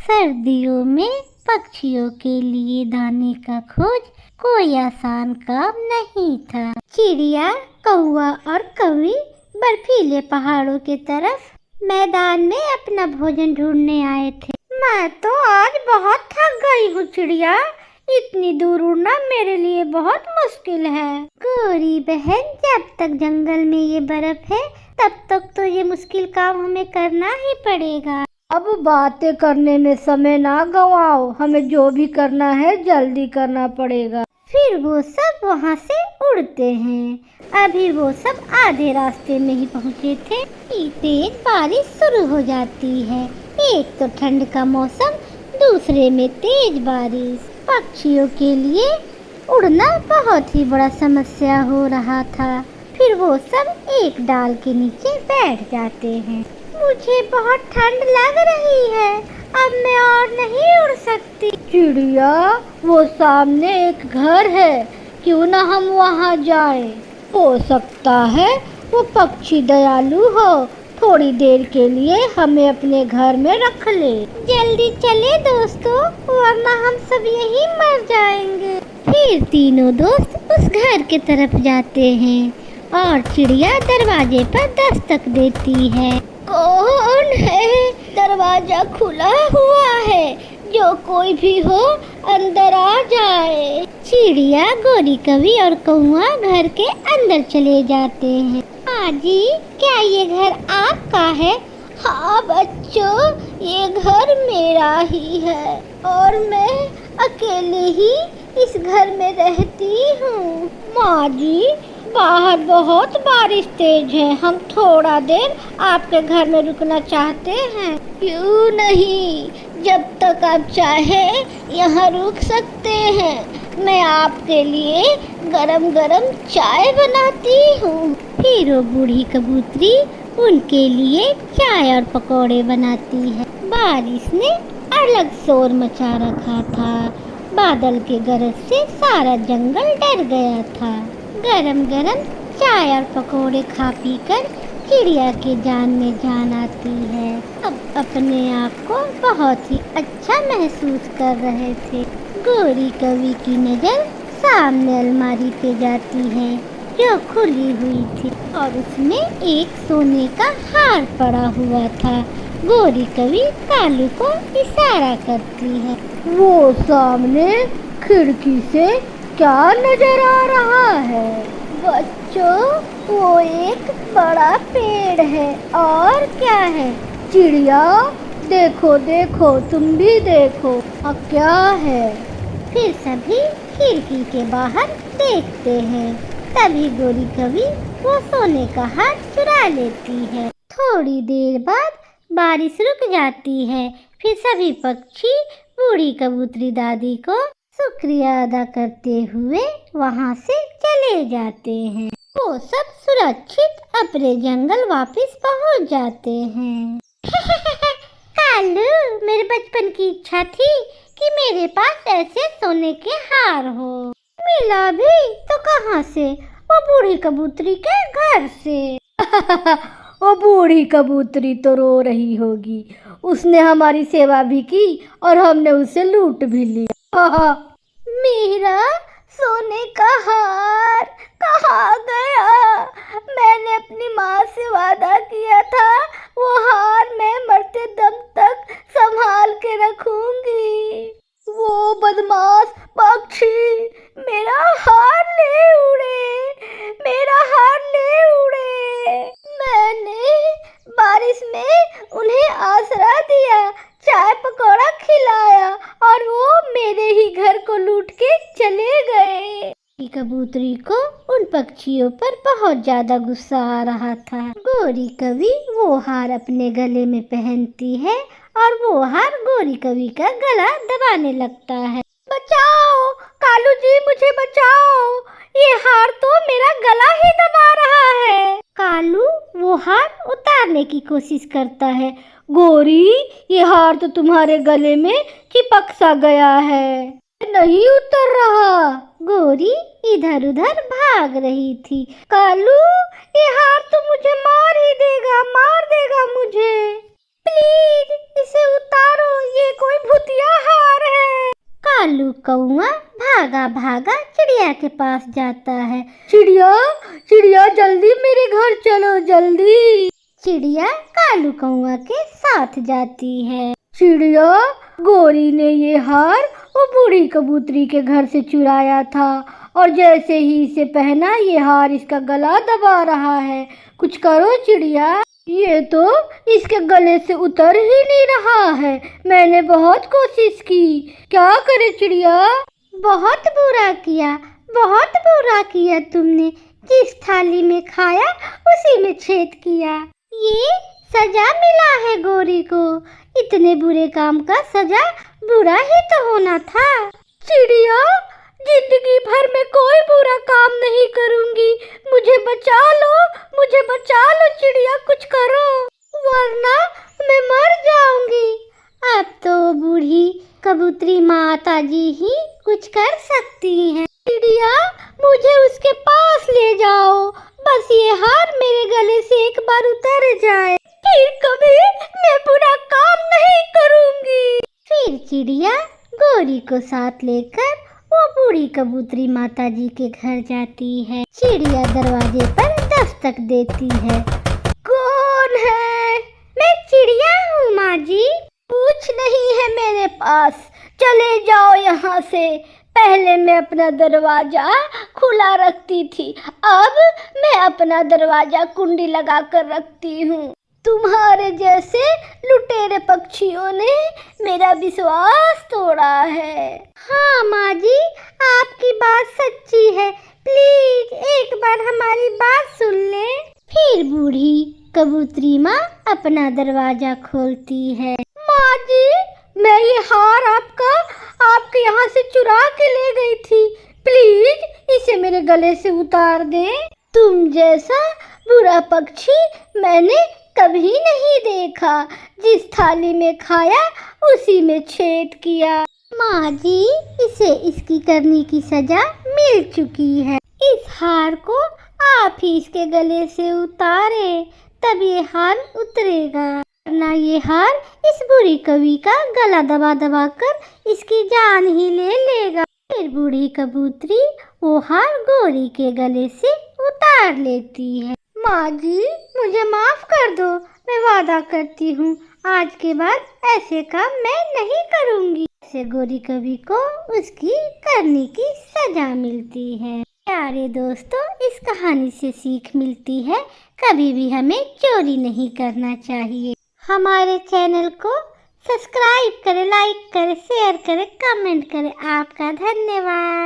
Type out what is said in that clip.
सर्दियों में पक्षियों के लिए दाने का खोज कोई आसान काम नहीं था। चिड़िया, कौवा और कौवी बर्फीले पहाड़ों के तरफ मैदान में अपना भोजन ढूंढने आए थे। मैं तो आज बहुत थक गई हूँ चिड़िया, इतनी दूर उड़ना मेरे लिए बहुत मुश्किल है। गोरी बहन, जब तक जंगल में ये बर्फ है तब तक तो ये मुश्किल काम हमें करना ही पड़ेगा। अब बातें करने में समय ना गवाओ, हमें जो भी करना है जल्दी करना पड़ेगा। फिर वो सब वहाँ से उड़ते हैं। अभी वो सब आधे रास्ते में ही पहुँचे थे कि तेज बारिश शुरू हो जाती है। एक तो ठंड का मौसम, दूसरे में तेज बारिश। पक्षियों के लिए उड़ना बहुत ही बड़ा समस्या हो रहा था। फिर वो सब एक डाल के नीचे बैठ जाते हैं। मुझे बहुत ठंड लग रही है, अब मैं और नहीं उड़ सकती। चिड़िया, वो सामने एक घर है, क्यों ना हम वहाँ जाएं? हो सकता है वो पक्षी दयालु हो, थोड़ी देर के लिए हमें अपने घर में रख ले। जल्दी चले दोस्तों, वरना हम सब यहीं मर जाएंगे। फिर तीनों दोस्त उस घर के तरफ जाते हैं और चिड़िया दरवाजे पर दस्तक देती है। कौन है? दरवाजा खुला हुआ है, जो कोई भी हो अंदर आ जाए। चिड़िया, गोरी, कौवी और कौवा घर के अंदर चले जाते हैं। माँ जी, क्या ये घर आपका है? हाँ बच्चों, ये घर मेरा ही है और मैं अकेले ही इस घर में रहती हूँ। माँ जी, बाहर बहुत बारिश तेज है, हम थोड़ा देर आपके घर में रुकना चाहते हैं। क्यों नहीं, जब तक आप चाहे यहाँ रुक सकते हैं। मैं आपके लिए गरम गरम चाय बनाती हूँ। फिर वो बूढ़ी कबूतरी उनके लिए चाय और पकौड़े बनाती है। बारिश ने अलग शोर मचा रखा था। बादल के गरज से सारा जंगल डर गया था। गरम गरम चाय और पकौड़े खा पी कर चिड़िया के जान में जान आती है। अब अपने आप को बहुत ही अच्छा महसूस कर रहे थे। गोरी कौवी की नजर सामने अलमारी पे जाती है जो खुली हुई थी और उसमें एक सोने का हार पड़ा हुआ था। गोरी कौवी कालू को इशारा करती है। वो सामने खिड़की से क्या नजर आ रहा है? बच्चों, वो एक बड़ा पेड़ है। और क्या है? चिड़िया, देखो देखो, तुम भी देखो, क्या है? फिर सभी खिड़की के बाहर देखते हैं। तभी गोरी कौवी वो सोने का हार चुरा लेती है। थोड़ी देर बाद बारिश रुक जाती है। फिर सभी पक्षी बूढ़ी कबूतरी दादी को शुक्रिया अदा करते हुए वहाँ से चले जाते हैं। वो सब सुरक्षित अपने जंगल वापस पहुँच जाते हैं। कालू, मेरे बचपन की इच्छा थी कि मेरे पास ऐसे सोने के हार हो। मिला भी तो कहाँ से? वो बूढ़ी कबूतरी के घर से। वो बूढ़ी कबूतरी तो रो रही होगी, उसने हमारी सेवा भी की और हमने उसे लूट भी लिया। मेरा सोने का हार कहाँ गया? मैंने अपनी माँ से वादा किया था, वो हार मैं मरते दम तक संभाल के रखूंगी। वो बदमाश पक्षी मेरा हार ले उड़े, मेरा हार ले उड़े। मैंने बारिश में उन्हें आसरा दिया, चाय पकौड़ा खिलाया और वो मेरे ही घर को लूट के चले गए। कबूतरी को उन पक्षियों पर बहुत ज्यादा गुस्सा आ रहा था। गोरी कौवी वो हार अपने गले में पहनती है और वो हार गोरी कौवी का गला दबाने लगता है। बचाओ कालू जी, मुझे बचाओ, ये हार तो मेरा गला ही दबा रहा है। कालू वो हार उतारने की कोशिश करता है। गोरी, ये हार तो तुम्हारे गले में चिपक सा गया है, नहीं उतर रहा। गोरी इधर उधर भाग रही थी। कालू, ये हार तो मुझे मार ही देगा, मार देगा मुझे। प्लीज इसे उतारो, ये कोई भूतिया हार है। कालू कौआ भागा भागा चिड़िया के पास जाता है। चिड़िया चिड़िया जल्दी मेरे घर चलो जल्दी। चिड़िया कालू कौआ के साथ जाती है। चिड़िया, गोरी ने ये हार वो बूढ़ी कबूतरी के घर से चुराया था और जैसे ही इसे पहना ये हार इसका गला दबा रहा है। कुछ करो चिड़िया, ये तो इसके गले से उतर ही नहीं रहा है। मैंने बहुत कोशिश की, क्या करे चिड़िया। बहुत बुरा किया तुमने। जिस थाली में खाया उसी में छेद किया। ये सजा मिला है गोरी को। इतने बुरे काम का सजा बुरा ही तो होना था। चिड़िया, जिंदगी भर में कोई बुरा काम नहीं करूंगी। मुझे बचा लो चिड़िया, कुछ करो वरना मैं मर जाऊंगी। अब तो बूढ़ी कबूतरी माता जी ही कुछ कर सकती हैं। चिड़िया, मुझे उसके पास ले जाओ, बस ये हार मेरे गले से एक बार उतर जाए, फिर कभी मैं बुरा काम नहीं करूंगी। फिर चिड़िया गोरी को साथ लेकर वो बूढ़ी कबूतरी माता जी के घर जाती है। चिड़िया दरवाजे पर दस्तक देती है। कौन है? मैं चिड़िया हूँ माँ जी। कुछ नहीं है मेरे पास, चले जाओ यहाँ से। पहले मैं अपना दरवाजा खुला रखती थी, अब मैं अपना दरवाजा कुंडी लगा कर रखती हूँ। तुम्हारे जैसे लुटेरे पक्षियों ने मेरा विश्वास तोड़ा है। हाँ माँ जी, आपकी बात सच्ची है। प्लीज एक बार हमारी बात सुन ले। फिर बूढ़ी कबूतरी माँ अपना दरवाजा खोलती है। माँ जी, मैं ये हार आपके यहाँ से चुरा के ले गई थी। प्लीज इसे मेरे गले से उतार दे। तुम जैसा बुरा पक्षी मैंने कभी नहीं देखा। जिस थाली में खाया उसी में छेद किया। माँ जी, इसे इसकी करनी की सजा मिल चुकी है। इस हार को आप ही इसके गले से उतारे, तब ये हार उतरेगा, वरना ये हार इस बुरी कवि का गला दबा दबा कर इसकी जान ही ले लेगा। फिर बूढ़ी कबूतरी वो हार गोरी के गले से उतार लेती है। माँ जी, मुझे माफ कर दो। मैं वादा करती हूँ आज के बाद ऐसे काम मैं नहीं करूँगी। ऐसे गोरी कवि को उसकी करने की सजा मिलती है। प्यारे दोस्तों, इस कहानी से सीख मिलती है, कभी भी हमें चोरी नहीं करना चाहिए। हमारे चैनल को सब्सक्राइब करें, लाइक करें, शेयर करें, कमेंट करें। आपका धन्यवाद।